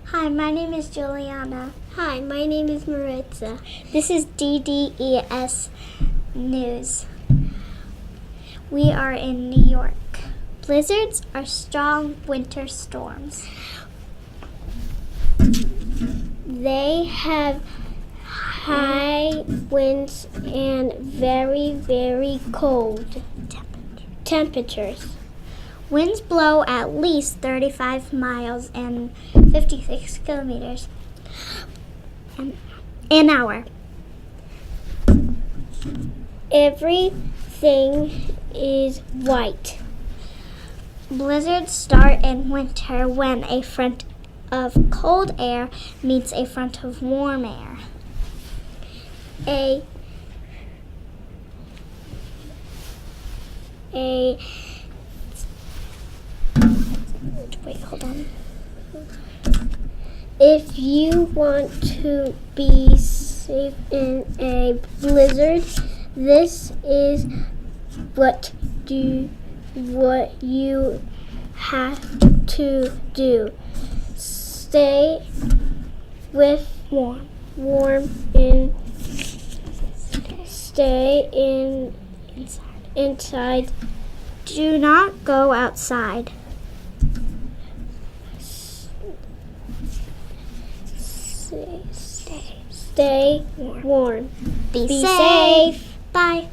Hi, my name is Juliana. Hi, my name is Maritza. This is DDES News. We are in New York. Blizzards are strong winter storms. They have high winds and very, very cold temperatures. Winds blow at least 35 miles and 56 kilometers an hour. Everything is white. Blizzards start in winter when a front of cold air meets a front of warm air. Wait, hold on. If you want to be safe in a blizzard, this is what you have to do. Stay inside. Do not go outside. Stay warm. Be safe. Bye.